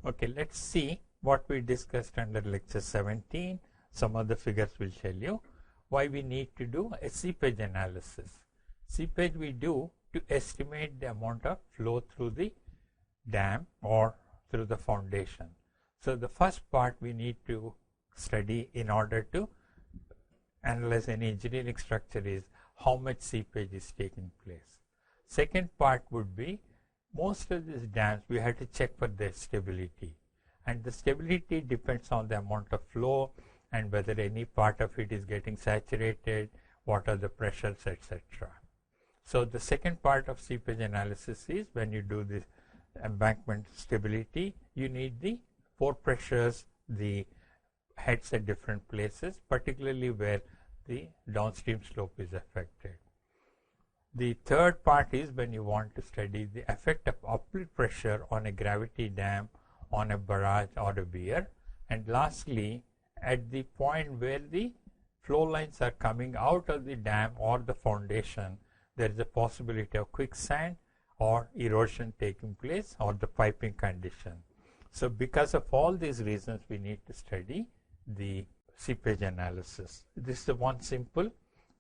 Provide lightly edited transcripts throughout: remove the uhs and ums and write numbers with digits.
Okay, let's see what we discussed under lecture 17. Some of the figures will tell you why we need to do a seepage analysis. Seepage we do to estimate the amount of flow through the dam or through the foundation. So the first part we need to study in order to analyze any engineering structure is how much seepage is taking place. Second part would be most of these dams we have to check for their stability, and the stability depends on the amount of flow and whether any part of it is getting saturated, what are the pressures, etc. So the second part of seepage analysis is when you do this embankment stability, you need the four pressures, the heads at different places, particularly where the downstream slope is affected. The third part is when you want to study the effect of upward pressure on a gravity dam, on a barrage or a weir. And lastly, at the point where the flow lines are coming out of the dam or the foundation, there is a possibility of quicksand or erosion taking place or the piping condition. So because of all these reasons, we need to study the seepage analysis. This is the one simple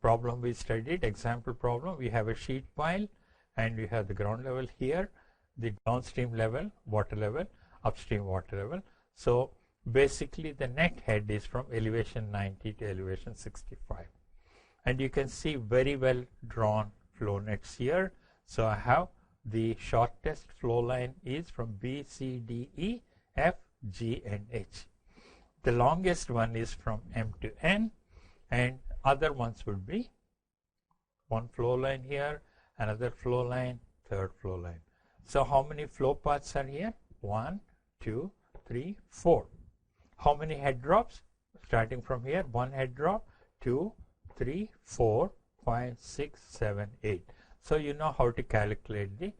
problem we studied, example problem. We have a sheet pile and we have the ground level here, the downstream level, water level, upstream water level. So basically the net head is from elevation 90 to elevation 65. And you can see very well drawn flow nets here. So I have the shortest flow line is from B, C, D, E, F, G and H. The longest one is from M to N, and other ones would be one flow line here, another flow line, third flow line. So how many flow paths are here? 1, 2, 3, 4. How many head drops? Starting from here, one head drop, 2, 3, 4, 5, 6, 7, 8. So you know how to calculate the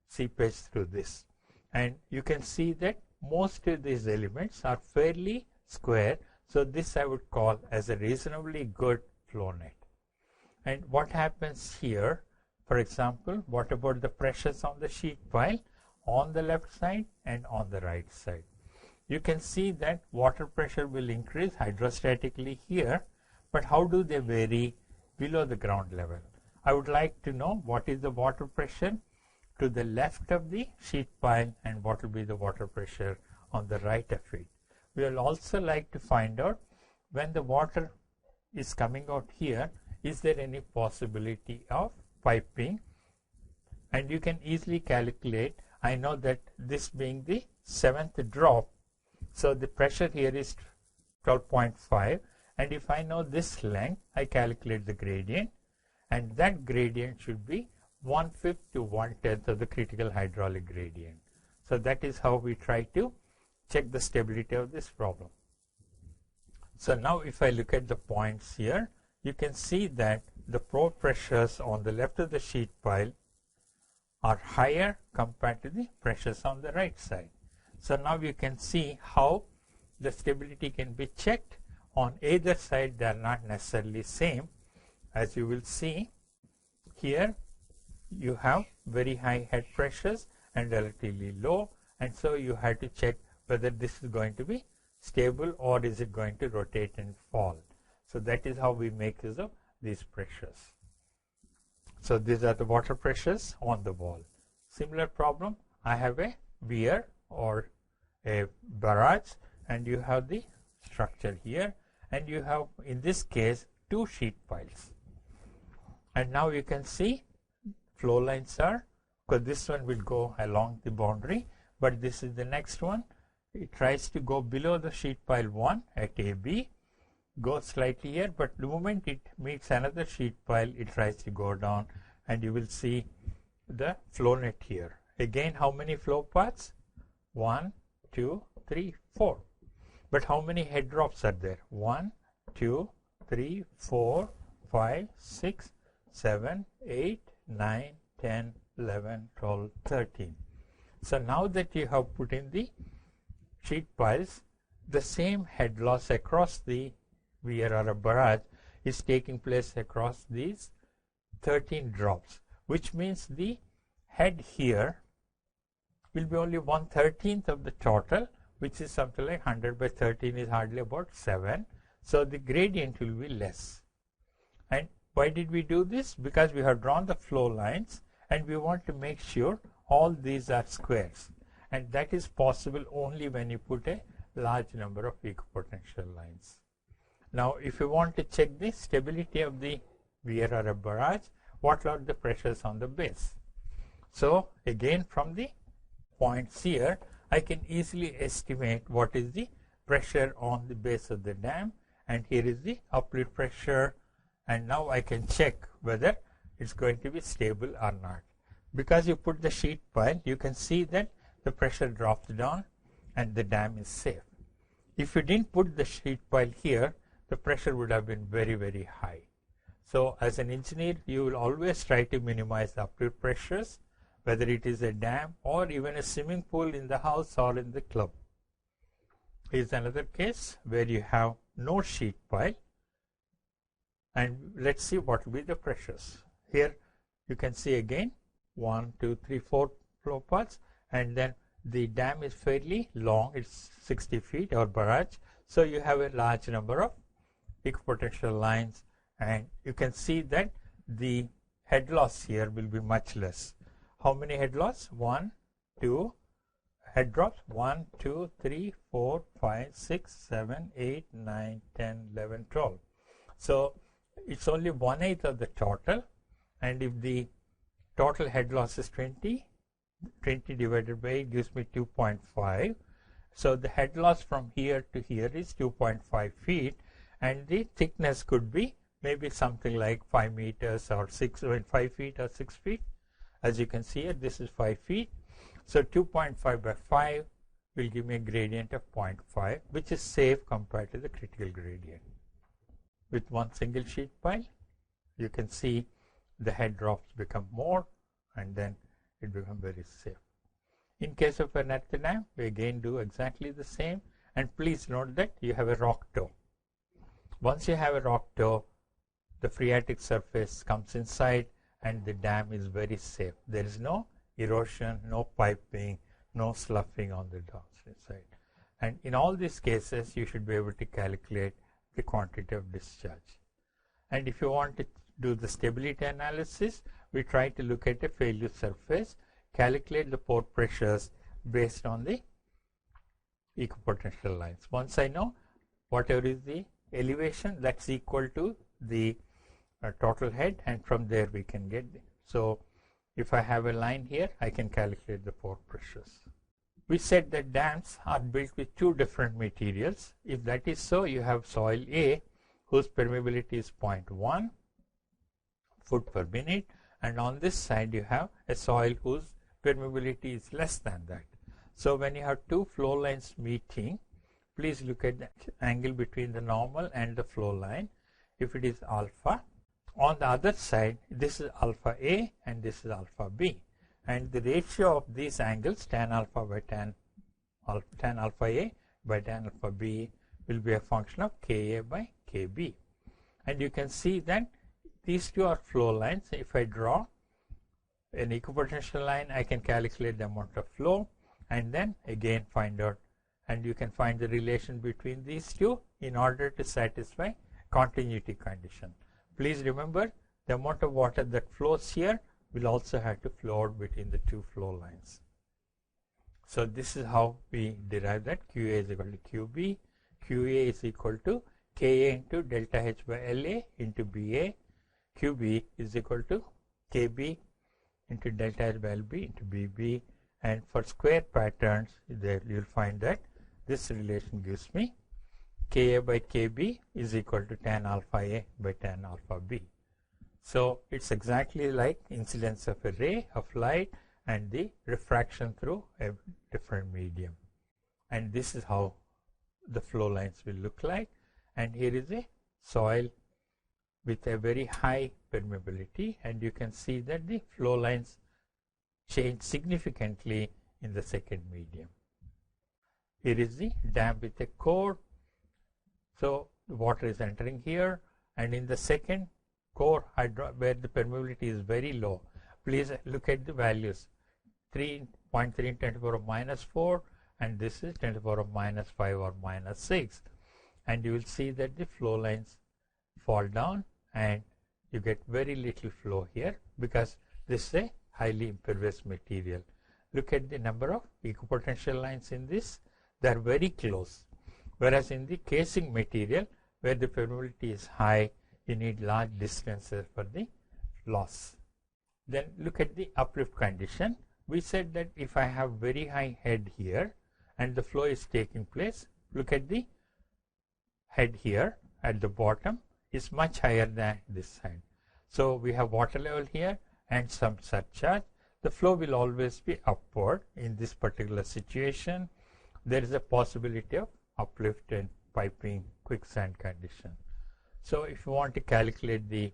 seepage through this. And you can see that most of these elements are fairly square. So this I would call as a reasonably good flow net. And what happens here, for example, what about the pressures on the sheet pile on the left side and on the right side? You can see that water pressure will increase hydrostatically here, but how do they vary below the ground level? I would like to know what is the water pressure to the left of the sheet pile and what will be the water pressure on the right of it. We will also like to find out when the water is coming out here, is there any possibility of piping? And you can easily calculate. I know that this being the 7th drop, so the pressure here is 12.5, and if I know this length, I calculate the gradient, and that gradient should be 1/5 to 1/10 of the critical hydraulic gradient. So that is how we try to check the stability of this problem. So now if I look at the points here, you can see that the flow pressures on the left of the sheet pile are higher compared to the pressures on the right side. So now you can see how the stability can be checked. On either side, they are not necessarily same. As you will see here, you have very high head pressures and relatively low, and so you have to check whether this is going to be stable or is it going to rotate and fall. So that is how we make use of these pressures. So these are the water pressures on the wall. Similar problem, I have a weir or a barrage, and you have the structure here, and you have in this case 2 sheet piles. And now you can see flow lines are, because this one will go along the boundary, but this is the next one. It tries to go below the sheet pile 1 at AB, go slightly here, but the moment it meets another sheet pile, it tries to go down, and you will see the flow net here. Again, how many flow paths? 1, 2, 3, 4. But how many head drops are there? 1, 2, 3, 4, 5, 6, 7, 8, 9, 10, 11, 12, 13. So now that you have put in the sheet piles, the same head loss across the weir or a barrage is taking place across these 13 drops, which means the head here will be only 1/13 of the total, which is something like 100 by 13 is hardly about 7. So the gradient will be less. And why did we do this? Because we have drawn the flow lines and we want to make sure all these are squares. And that is possible only when you put a large number of equipotential lines. Now, if you want to check the stability of the weir or a barrage, what are the pressures on the base? So, again from the points here, I can easily estimate what is the pressure on the base of the dam, and here is the uplift pressure, and now I can check whether it's going to be stable or not. Because you put the sheet pile, you can see that the pressure drops down and the dam is safe. If you didn't put the sheet pile here, the pressure would have been very, very high. So as an engineer, you will always try to minimize the uplift pressures, whether it is a dam or even a swimming pool in the house or in the club. Here's another case where you have no sheet pile, and let's see what will be the pressures. Here you can see again 1, 2, 3, 4 flow paths, and then the dam is fairly long, it's 60 feet or barrage, so you have a large number of equipotential lines, and you can see that the head loss here will be much less. How many head loss? 1, 2, head drops 1, 2, 3, 4, 5, 6, 7, 8, 9, 10, 11, 12. So it's only 1/8 of the total, and if the total head loss is 20 divided by 8 gives me 2.5. So the head loss from here to here is 2.5 feet, and the thickness could be maybe something like 5 meters or 5 feet or 6 feet. As you can see here, this is 5 feet. So 2.5 by 5 will give me a gradient of 0.5, which is safe compared to the critical gradient. With one single sheet pile, you can see the head drops become more, and then it becomes very safe. In case of an earth dam, we again do exactly the same, and please note that you have a rock toe. Once you have a rock toe, the phreatic surface comes inside and the dam is very safe. There is no erosion, no piping, no sloughing on the downstream side. And in all these cases, you should be able to calculate the quantity of discharge. And if you want to do the stability analysis, we try to look at a failure surface, calculate the pore pressures based on the equipotential lines. Once I know whatever is the elevation, that's equal to the total head, and from there we can get the, so if I have a line here, I can calculate the pore pressures. We said that dams are built with two different materials. If that is so, you have soil A whose permeability is 0.1 foot per minute, and on this side you have a soil whose permeability is less than that. So when you have two flow lines meeting, please look at the angle between the normal and the flow line. If it is alpha, on the other side, this is alpha A and this is alpha B. And the ratio of these angles, tan alpha by tan alpha A by tan alpha B, will be a function of Ka by Kb. And you can see that these two are flow lines. If I draw an equipotential line, I can calculate the amount of flow and then again find out, and you can find the relation between these two in order to satisfy continuity condition. Please remember, the amount of water that flows here will also have to flow out between the two flow lines. So this is how we derive that QA is equal to QB. QA is equal to Ka into delta H by La into Ba. QB is equal to Kb into delta H by Lb into Bb. And for square patterns, there you will find that this relation gives me Ka by Kb is equal to tan alpha A by tan alpha B. So it's exactly like incidence of a ray of light and the refraction through a different medium. And this is how the flow lines will look like. And here is a soil with a very high permeability, and you can see that the flow lines change significantly in the second medium. Here is the dam with a core. So the water is entering here, and in the second core where the permeability is very low, please look at the values. 3 0.3 into 10 to the power of minus 4, and this is 10 to the power of minus 5 or minus 6. And you will see that the flow lines fall down and you get very little flow here because this is a highly impervious material. Look at the number of equipotential lines in this. They are very close. Whereas in the casing material, where the permeability is high, you need large distances for the loss. Then look at the uplift condition. We said that if I have very high head here and the flow is taking place, look at the head here at the bottom is much higher than this side. So we have water level here and some surcharge. The flow will always be upward. In this particular situation, there is a possibility of uplift and piping quicksand condition. So if you want to calculate the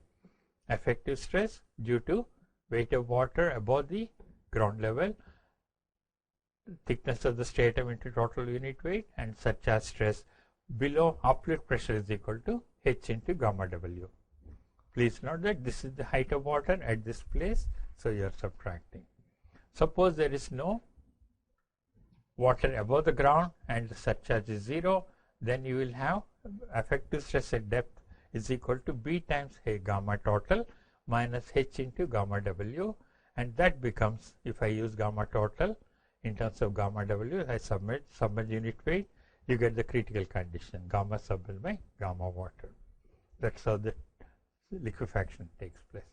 effective stress due to weight of water above the ground level, thickness of the stratum into total unit weight, and surcharge stress below uplift pressure is equal to H into gamma W. Please note that this is the height of water at this place, so you are subtracting. Suppose there is no water above the ground and the surcharge is 0, then you will have effective stress at depth is equal to B times A gamma total minus H into gamma W, and that becomes, if I use gamma total in terms of gamma W, I submerge unit weight, you get the critical condition, gamma submerged by gamma water. That's how the liquefaction takes place.